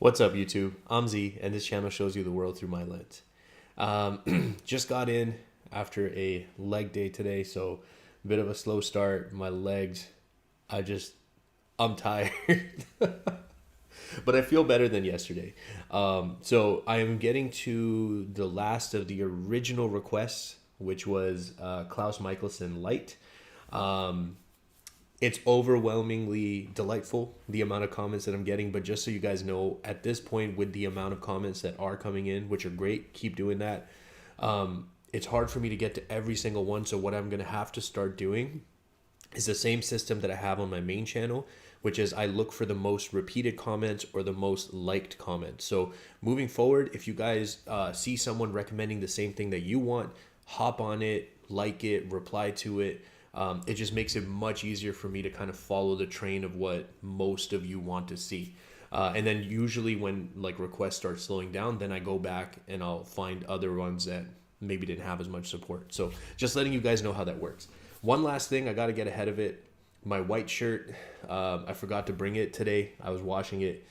What's up, YouTube? I'm Z, and this channel shows you the world through my lens. Just got in after a leg day today, so a bit of a slow start. My legs, I'm tired. But I feel better than yesterday. So I am getting to the last of the original requests, which was Klaus Mikaelson Light. It's overwhelmingly delightful, the amount of comments that I'm getting. But just so you guys know, at this point, with the amount of comments that are coming in, which are great, keep doing that. It's hard for me to get to every single one. So what I'm going to have to start doing is the same system that I have on my main channel, which is I look for the most repeated comments or the most liked comments. So moving forward, if you guys see someone recommending the same thing that you want, hop on it, like it, reply to it. It just makes it much easier for me to kind of follow the train of what most of you want to see. And then usually when like requests start slowing down, then I go back and I'll find other ones that maybe didn't have as much support. So just letting you guys know how that works. One last thing, I got to get ahead of it. My white shirt, I forgot to bring it today. I was washing it.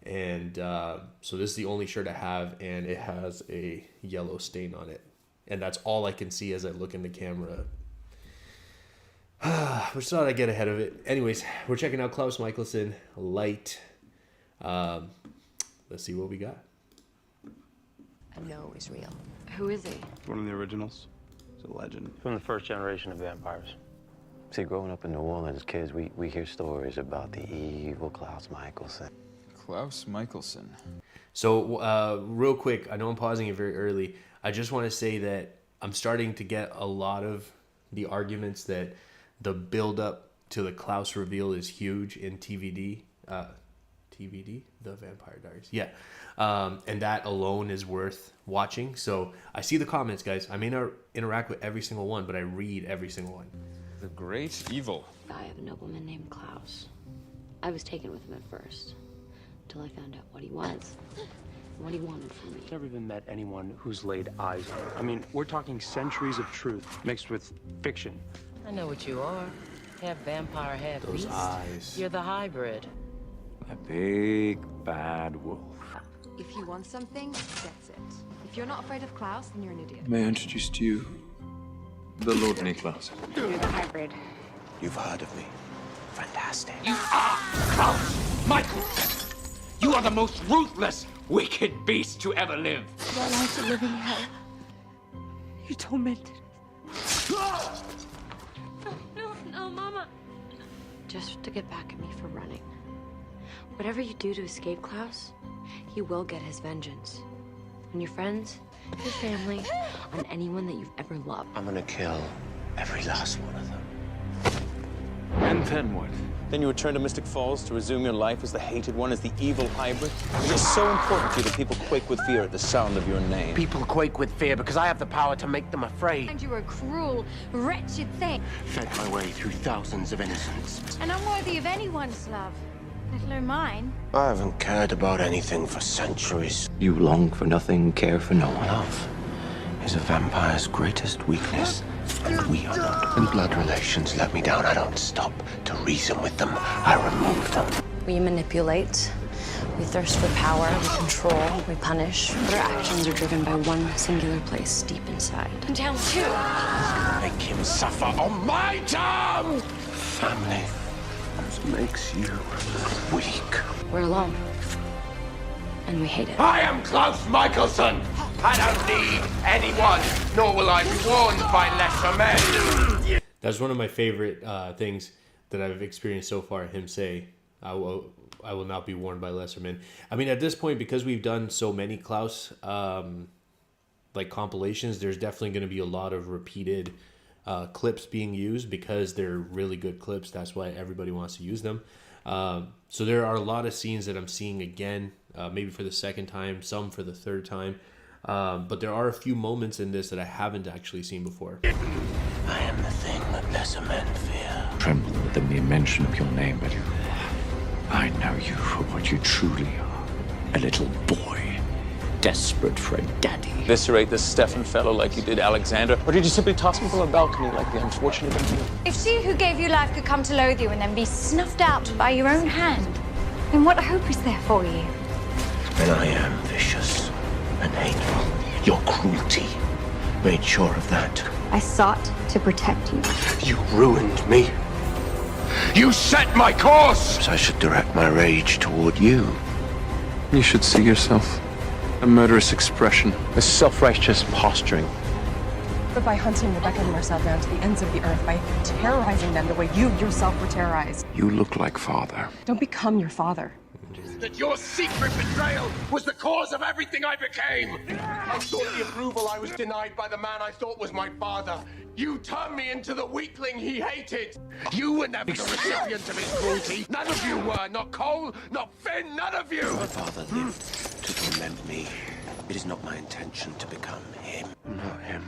And so this is the only shirt I have, and it has a yellow stain on it. And that's all I can see as I look in the camera. Just thought I'd get ahead of it. Anyways, we're checking out Klaus Mikaelson Light. Let's see what we got. I know he's real. Who is he? One of the originals. He's a legend. From the first generation of vampires. See, growing up in New Orleans as kids, we hear stories about the evil Klaus Mikaelson. Klaus Mikaelson. So real quick, I know I'm pausing it very early. I just want to say that I'm starting to get a lot of the arguments that the build up to the Klaus reveal is huge in TVD, The Vampire Diaries. Yeah. And that alone is worth watching. So I see the comments, guys. I may not interact with every single one, but I read every single one. The great evil. I have a nobleman named Klaus. I was taken with him at first, until I found out what he was, and what he wanted from me. Never even met anyone who's laid eyes on her. I mean, we're talking centuries of truth mixed with fiction. I know what you are. Half vampire, half Those beast. eyes. You're the hybrid. A big bad wolf. If you want something, that's it. If you're not afraid of Klaus, then you're an idiot. May I introduce to you the Lord Niklaus? You're the hybrid. You've heard of me. Fantastic. You are Klaus Mikaelson. You are the most ruthless, wicked beast to ever live. Your life's a living hell. You tormented us. No, Mama. Just to get back at me for running. Whatever you do to escape Klaus, he will get his vengeance. On your friends, your family, on anyone that you've ever loved. I'm gonna kill every last one of them. And then what? Then you return to Mystic Falls to resume your life as the hated one, as the evil hybrid? It is so important to you that people quake with fear at the sound of your name. People quake with fear because I have the power to make them afraid. And you're a cruel, wretched thing. Fed my way through thousands of innocents. And I'm worthy of anyone's love, let alone mine. I haven't cared about anything for centuries. You long for nothing, care for no one. Love is a vampire's greatest weakness. And we are not. When blood relations let me down, I don't stop to reason with them. I remove them. We manipulate, we thirst for power, we control, we punish. But our actions are driven by one singular place deep inside. And down two. Make him suffer on my terms! Family makes you weak. We're alone. And we hate it. I am Klaus Mikaelson! I don't need anyone, nor will I be warned by lesser men! That's one of my favorite things that I've experienced so far. Him say, I will not be warned by lesser men. I mean, at this point, because we've done so many Klaus like compilations, there's definitely going to be a lot of repeated clips being used because they're really good clips. That's why everybody wants to use them. So there are a lot of scenes that I'm seeing again, maybe for the second time, some for the third time. But there are a few moments in this that I haven't actually seen before. I am the thing that lesser men fear. Tremble at the mere mention of your name, but I know you for what you truly are. A little boy, desperate for a daddy. Eviscerate this Stefan fellow like you did Alexander, or did you simply toss him from a balcony like the unfortunate Emil? If she who gave you life could come to loathe you and then be snuffed out by your own hand, then what hope is there for you? And I am vicious and hateful. Your cruelty made sure of that. I sought to protect you. You ruined me. You set my course! So I should direct my rage toward you. You should see yourself. A murderous expression. A self-righteous posturing. But by hunting Rebecca and Marcel down to the ends of the earth, by terrorizing them the way you yourself were terrorized. You look like father. Don't become your father. That your secret betrayal was the cause of everything I became. I sought the approval I was denied by the man I thought was my father. You turned me into the weakling he hated. You were never the recipient of his cruelty. None of you were. Not Cole, not Finn, none of you. My father lived to torment me. It is not my intention to become him. Not him.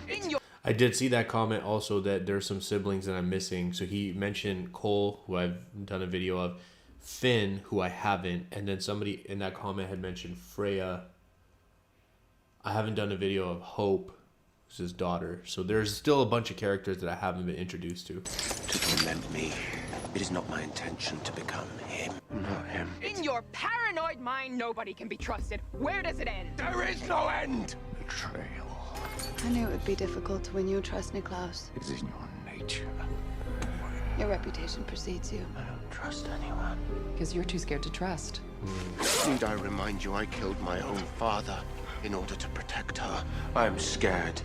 I did see that comment also, that there's some siblings that I'm missing. So he mentioned Cole, who I've done a video of, Finn, who I haven't, and then somebody in that comment had mentioned Freya. I haven't done a video of Hope, who's his daughter. So there's still a bunch of characters that I haven't been introduced to. To torment me. It is not my intention to become him. Not him. In your paranoid mind, nobody can be trusted. Where does it end? There is no end. Betrayal. I knew it would be difficult to win your trust, Klaus. It is in your nature. Your reputation precedes you. I don't trust anyone. Because you're too scared to trust. Need I remind you I killed my own father in order to protect her? I am scared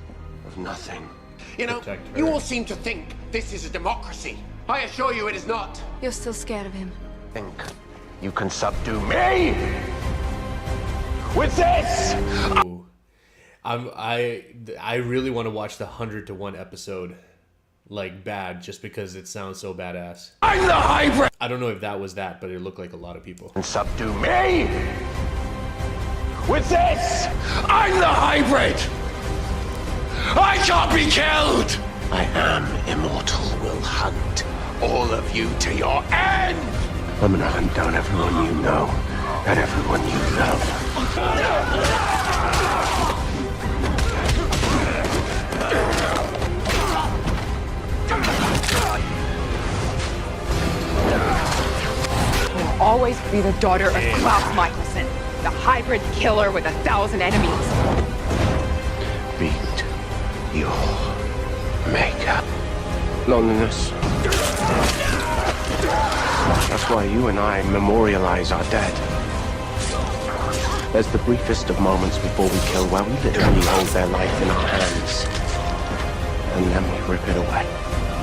of nothing. You know, Protect her. you all seem to think this is a democracy. I assure you it is not. You're still scared of him. Think you can subdue me with this? Ooh. I really want to watch the 100 to 1 episode, like, bad, just because it sounds so badass. I'm the hybrid. I don't know if that was that, but it looked like a lot of people. And subdue me With this, I'm the hybrid. I can't be killed. I am immortal. Will hunt All of you to your end. I'm gonna hunt down everyone you know and everyone you love. You'll always be the daughter of Klaus Mikaelson, the hybrid killer with 1,000 enemies. Beat your maker. Loneliness. That's why you and I memorialize our dead. There's the briefest of moments before we kill, where we literally hold their life in our hands. And then we rip it away.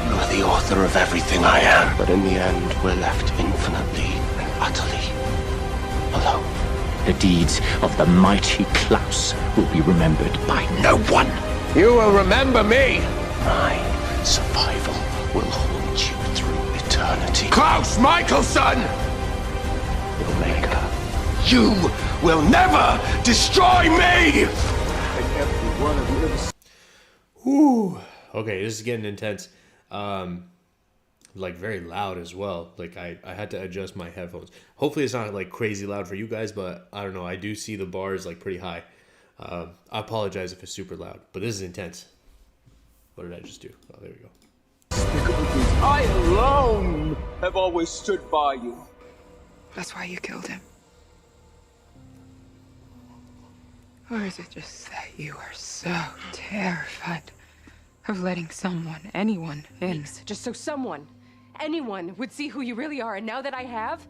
You are the author of everything I am. But in the end, we're left infinitely and utterly alone. The deeds of the mighty Klaus will be remembered by no one. You will remember me. My survival will haunt you through eternity. Klaus Mikaelson. Your maker. You will never destroy me. Whew. Okay, this is getting intense. Like, very loud as well. Like, I had to adjust my headphones. Hopefully it's not like crazy loud for you guys, but I don't know. I do see the bars like pretty high. I apologize if it's super loud, but this is intense. What did I just do? Oh, there we go. I alone have always stood by you. That's why you killed him. Or is it just that you are so terrified of letting someone, anyone, in? Just so someone, anyone would see who you really are, and now that I have,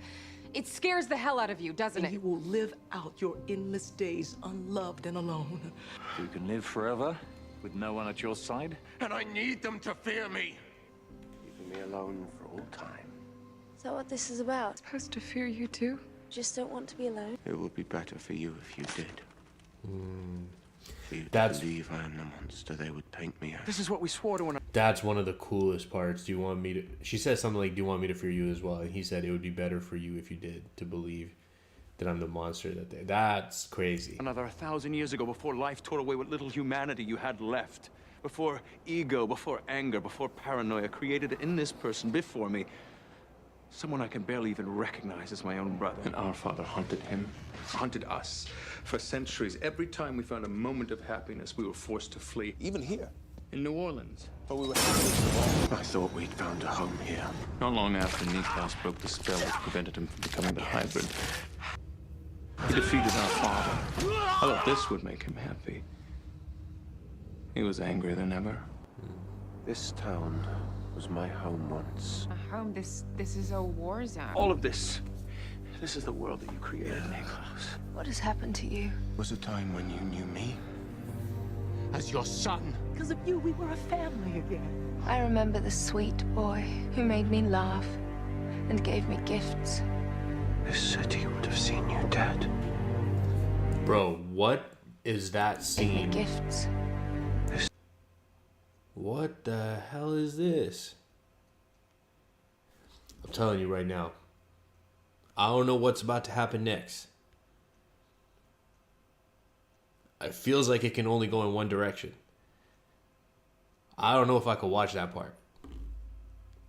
it scares the hell out of you, doesn't it? You will live out your endless days unloved and alone. You can live forever with no one at your side. And I need them to fear me. Leaving me alone for all time. Is that what this is about? Supposed to fear you too? Just don't want to be alone? It would be better for you if you did. For you That's- to believe I am the monster they would paint me as. This is what we swore to. That's one of the coolest parts. Do you want me to... She said something like, do you want me to fear you as well? And he said it would be better for you if you did, to believe that I'm the monster that they... That's crazy. Another 1,000 years ago, before life tore away what little humanity you had left. Before ego, before anger, before paranoia, created in this person before me someone I can barely even recognize as my own brother. And our father hunted him, hunted us for centuries. Every time we found a moment of happiness, we were forced to flee. Even here, in New Orleans. But we were happy to survive. I thought we'd found a home here. Not long after Niklaus broke the spell that prevented him from becoming the hybrid. He defeated our father. I thought this would make him happy. He was angrier than ever. This town was my home once. A home? This is a war zone. All of this. This is the world that you created, Klaus. What has happened to you? Was a time when you knew me as your son. Because of you, we were a family again. I remember the sweet boy who made me laugh and gave me gifts. This city would have seen you dead. Bro, what is that Gave me scene? gifts. What the hell is this? I'm telling you right now. I don't know what's about to happen next. It feels like it can only go in one direction. I don't know if I could watch that part.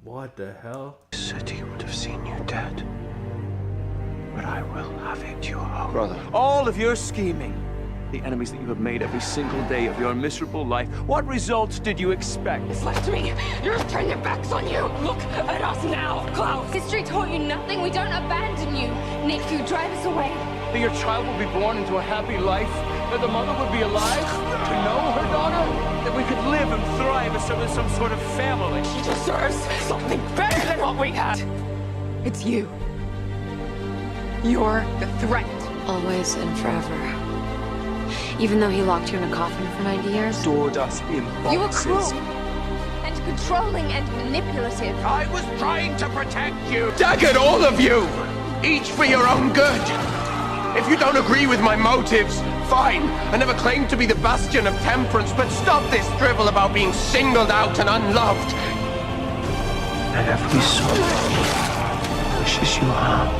What the hell? This city would have seen you dead. But I will have it your own. Brother, all of your scheming, the enemies that you have made every single day of your miserable life, what results did you expect? It's left me. You've turned your backs on you. Look at us now, Klaus. History taught you nothing. We don't abandon you. Nick, you drive us away. That your child will be born into a happy life, that the mother would be alive to know her daughter, that we could live and thrive as some sort of family. She deserves something better than what we had. It's you. You're the threat. Always and forever. Even though he locked you in a coffin for 90 years? Stored us in boxes. You were cruel and controlling and manipulative. I was trying to protect you. Dagged all of you, each for your own good. If you don't agree with my motives, fine. I never claimed to be the bastion of temperance, but stop this drivel about being singled out and unloved. And every soul wishes you harm.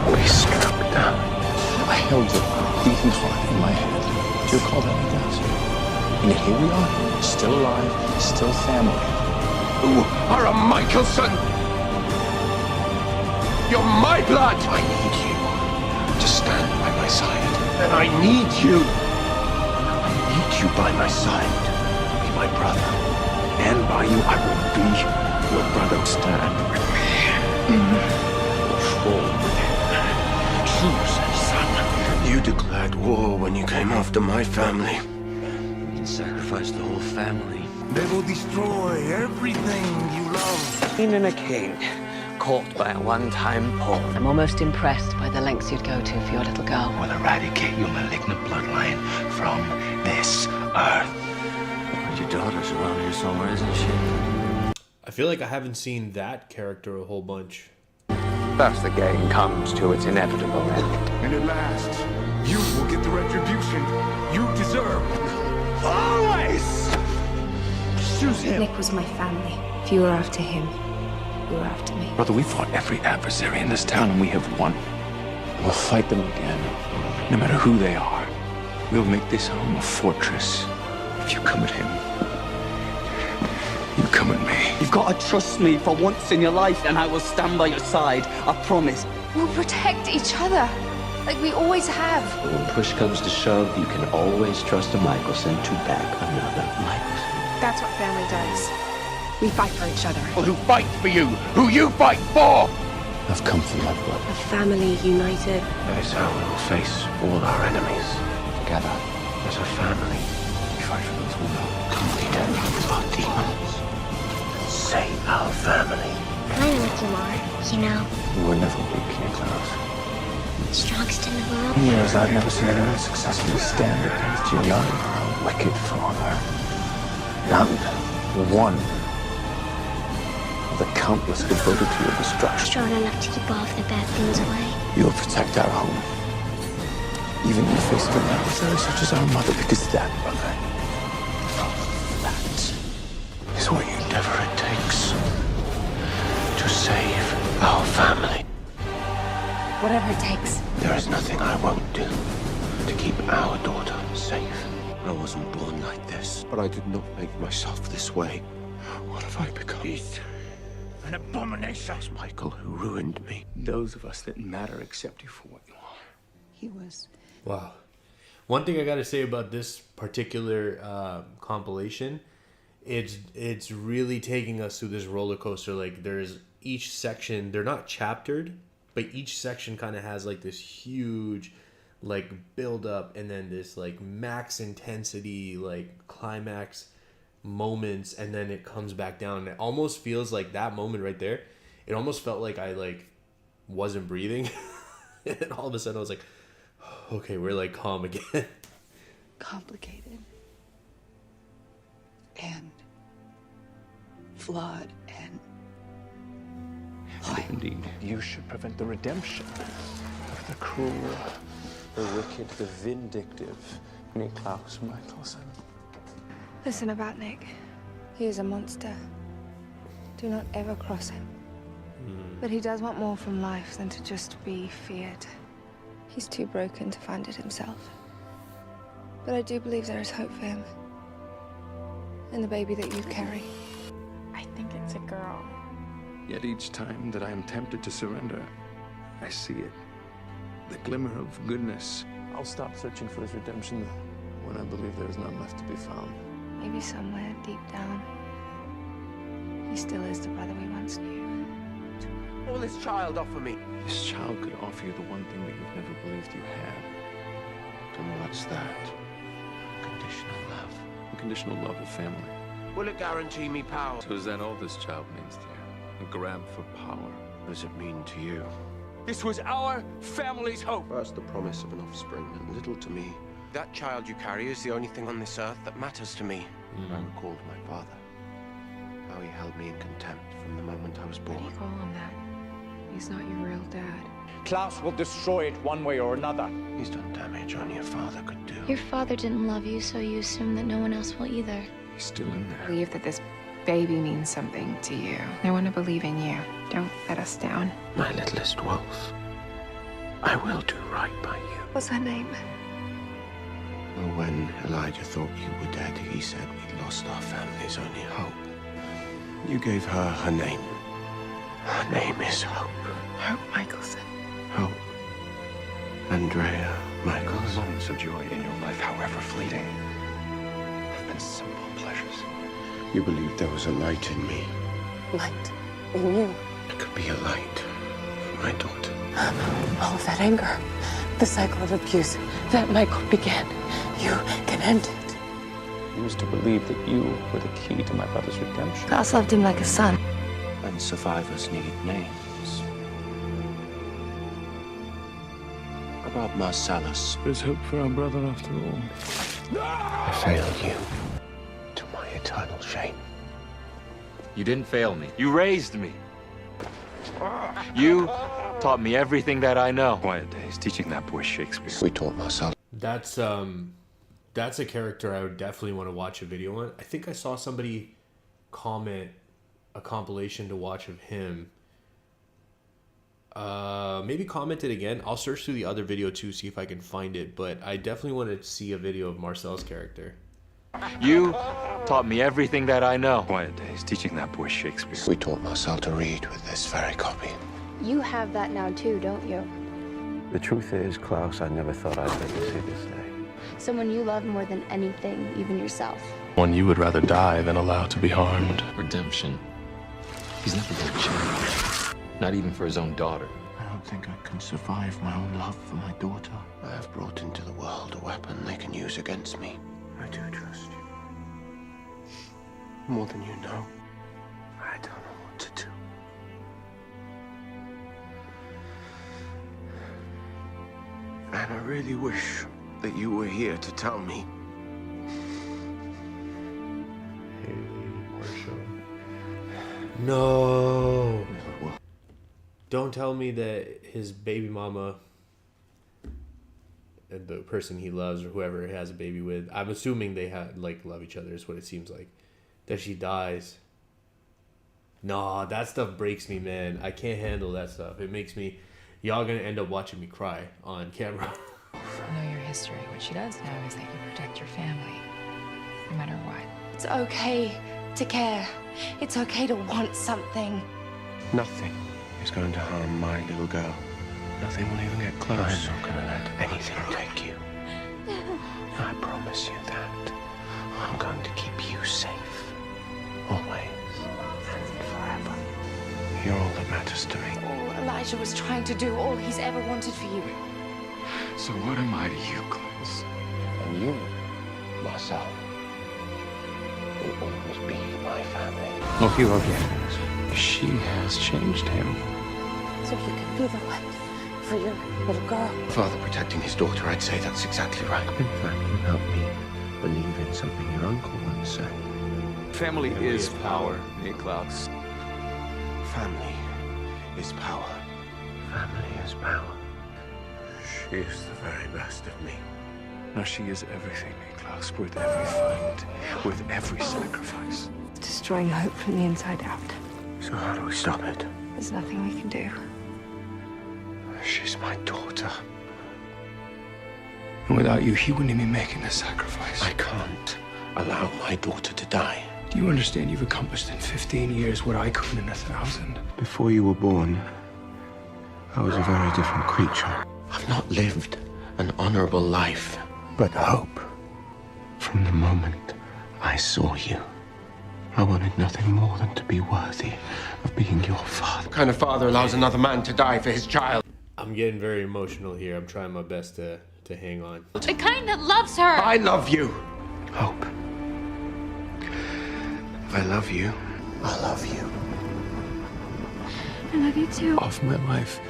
We struck down. I held a beating heart in my hand. Do you recall that, guys? And yet here we are, still alive, still family. You are a Mikaelson. You're my blood. I need you to stand by my side. And I need you. I need you by my side. Be my brother. And by you, I will be your brother. Stand with me. Fall with him. Choose, son. You declared war when you came after my family. You sacrificed the whole family. They will destroy everything you love. Queen and a king, caught by a one-time pawn. I'm almost impressed by the lengths you'd go to for your little girl. Will eradicate your malignant bloodline from this earth. Your daughter's around here somewhere, isn't she? I feel like I haven't seen that character a whole bunch. Thus the game comes to its inevitable end. And at last, you will get the retribution you deserve. Always! Choose him. Nick was my family. If you were after him, you were after me. Brother, we fought every adversary in this town and we have won. We'll fight them again. No matter who they are, we'll make this home a fortress. If you come at him, you come at me. You've got to trust me for once in your life, and I will stand by your side. I promise. We'll protect each other, like we always have. But when push comes to shove, you can always trust a Mikaelson to back another Mikaelson. That's what family does. We fight for each other. Who fight for you? Who you fight for? I've come for my brother. A family united. That is how we will face all our enemies. Together. As a family. We fight for those we love. Come lead our demons. Save our family. I know what you are, you know. You were never weak, Klaus. Strongest in the world. In years, I've never seen anyone successfully stand against your young, wicked father. Not one of the countless devoted to your destruction. Strong enough to keep all of the bad things away. You'll protect our home. Even in the face of an adversary such as our mother, because that, brother, that is whatever it takes to save our family. Whatever it takes. There is nothing I won't do to keep our daughter safe. I wasn't born like this, but I did not make myself this way. What have I become? He's an abomination. It's Michael who ruined me. Those of us that matter accept you for what you are. He was. Wow. One thing I got to say about this particular compilation, it's really taking us through this roller coaster. Like, there's each section, they're not chaptered, but each section kind of has like this huge like build up and then this like max intensity like climax moments, and then it comes back down. It almost feels like that moment right there, it almost felt like I like wasn't breathing and all of a sudden I was like, okay, we're like calm again. Complicated. And flawed and Indeed, you should prevent the redemption of the cruel, the wicked, the vindictive Klaus Mikaelson. Listen about Nick. He is a monster. Do not ever cross him. But he does want more from life than to just be feared. He's too broken to find it himself. But I do believe there is hope for him. And the baby that you carry. I think it's a girl. Yet each time that I am tempted to surrender, I see it. The glimmer of goodness. I'll stop searching for his redemption when I believe there is none left to be found. Maybe somewhere deep down, he still is the brother we once knew. What will this child offer me? This child could offer you the one thing that you've never believed you had. And what's that? Conditional love. Unconditional love of family. Will it guarantee me power? So is that all this child means to you? A grab for power? What does it mean to you? This was our family's hope. First, the promise of an offspring meant little to me. That child you carry is the only thing on this earth that matters to me. I recalled my father. How he held me in contempt from the moment I was born. Why do you call him that? He's not your real dad. Klaus will destroy it one way or another. He's done damage only a father could do. Your father didn't love you, so you assume that no one else will either. He's still in there. I believe that this baby means something to you. I want to believe in you. Don't let us down. My littlest wolf. I will do right by you. What's her name? Well, when Elijah thought you were dead, he said we'd lost our family's only hope. You gave her her name. Her name is Hope. Hope Mikaelson. Hope. Andrea Mikaelson. Moments of joy in your life, however fleeting, have been simple pleasures. You believed there was a light in me. Light in you. It could be a light for my daughter. All of that anger, the cycle of abuse that Michael began, you can end it. He was to believe that you were the key to my brother's redemption. Klaus loved him like a son. And survivors need names. About Marcellus. There's hope for our brother after all. I failed you. To my eternal shame. You didn't fail me. You raised me. You taught me everything that I know. Quiet days, teaching that boy Shakespeare. We taught Marcellus. That's a character I would definitely want to watch a video on. I think I saw somebody comment a compilation to watch of him. Maybe comment it again. I'll search through the other video too, see if I can find it. But I definitely want to see a video of Marcel's character. You taught me everything that I know. Quiet days, teaching that boy Shakespeare. We taught Marcel to read with this very copy. You have that now too, don't you? The truth is, Klaus, I never thought I'd live to see this day. Someone you love more than anything, even yourself. One you would rather die than allow to be harmed. Redemption. He's never going to change. Not even for his own daughter. I don't think I can survive my own love for my daughter. I have brought into the world a weapon they can use against me. I do trust you. More than you know. I don't know what to do. And I really wish that you were here to tell me. No. Don't tell me that his baby mama, the person he loves or whoever he has a baby with, I'm assuming they love each other is what it seems like, that she dies. Nah, that stuff breaks me, man. I can't handle that stuff. It makes me, y'all gonna end up watching me cry on camera. I know your history. What she does know is that you protect your family, no matter what. It's okay to care. It's okay to want something. Nothing is going to harm my little girl. Nothing will even get close. I'm not going to let anything take you. I promise you that. I'm going to keep you safe. Always. And forever. You're all that matters to me. Oh, Elijah was trying to do all he's ever wanted for you. So what am I to you, Klaus? And you, Marcel, will always be my family. Oh, he won't get. She has changed him. So you can be the light for your little girl. Father protecting his daughter, I'd say that's exactly right. In fact, you helped me believe in something your uncle once said. Family is power, Klaus. Family is power. Family is power. She is the very best of me. Now she is everything, Klaus, with every fight, with every sacrifice. Destroying hope from the inside out. So how do we stop it? There's nothing we can do. She's my daughter. And without you, he wouldn't be making the sacrifice. I can't allow my daughter to die. Do you understand you've accomplished in 15 years what I couldn't in 1,000? Before you were born, I was a very different creature. I've not lived an honorable life, but hope. From the moment I saw you, I wanted nothing more than to be worthy of being your father. What kind of father allows another man to die for his child? I'm getting very emotional here. I'm trying my best to hang on. The kind that loves her. I love you. Hope. I love you. I love you. I love you too. Of my life,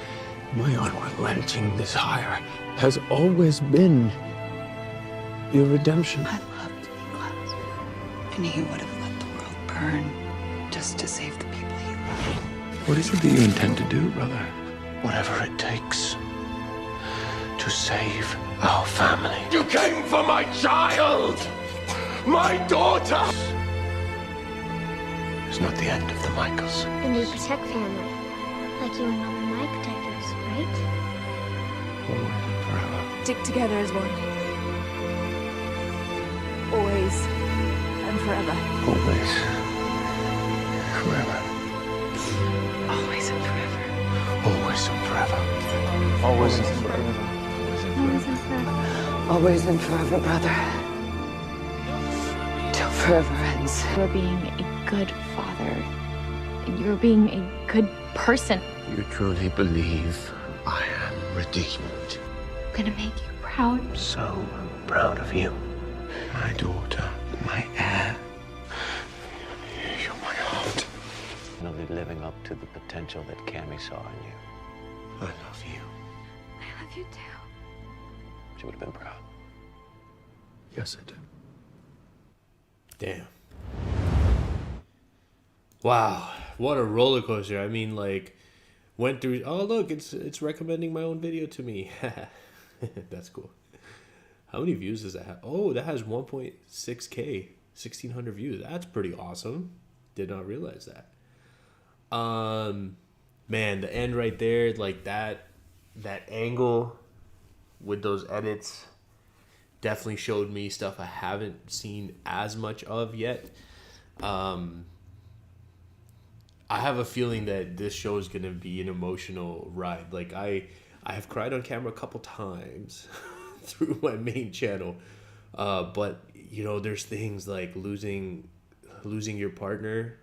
my unrelenting desire has always been your redemption. I loved Klaus. And he would have let the world burn just to save the people he loved. What is it that you intend to do, brother? Whatever it takes to save our family. You came for my child! My daughter! It's not the end of the Michaels. And you protect family. Like you and Mom and my protectors, right? Always and forever. Stick together as one. Always and forever. Always. Forever. Always and forever. Always and forever. Always and forever. Always and forever. Always and forever, brother. Till forever ends. You're being a good father. You're being a good person. You truly believe I am redeemed. I'm gonna make you proud. I'm so proud of you. My daughter, my heir. You're my heart. Really living up to the potential that Cammy saw in you. I love you. I love you too. She would have been proud. Yes, I did. Damn. Wow, what a roller coaster. I mean, like, went through. Oh, look, it's recommending my own video to me. That's cool. How many views does that have? Oh, that has 1.6K, 1,600 views. That's pretty awesome. Did not realize that. Man, the end right there, like that angle with those edits definitely showed me stuff I haven't seen as much of yet. I have a feeling that this show is gonna be an emotional ride. Like I have cried on camera a couple times through my main channel, but you know, there's things like losing your partner,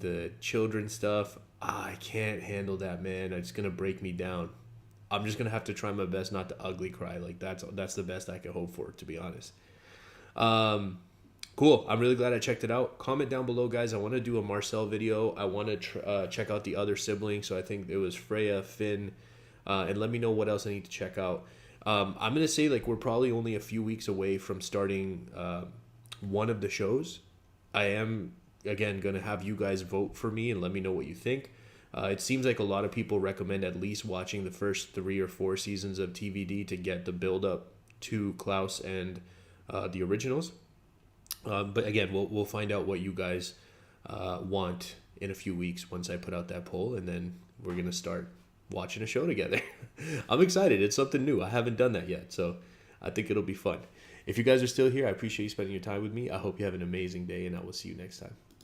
the children stuff. I can't handle that, man. It's gonna break me down. I'm just gonna have to try my best not to ugly cry. Like that's the best I can hope for, to be honest. Cool. I'm really glad I checked it out. Comment down below, guys. I want to do a Marcel video. I want to check out the other siblings. So I think it was Freya, Finn, and let me know what else I need to check out. I'm going to say, like, we're probably only a few weeks away from starting one of the shows. I am, again, going to have you guys vote for me and let me know what you think. It seems like a lot of people recommend at least watching the first 3 or 4 seasons of TVD to get the build up to Klaus and the originals. But again, we'll find out what you guys want in a few weeks once I put out that poll, and then we're gonna start watching a show together. I'm excited. It's something new. I haven't done that yet, so I think it'll be fun. If you guys are still here, I appreciate you spending your time with me. I hope you have an amazing day, and I will see you next time.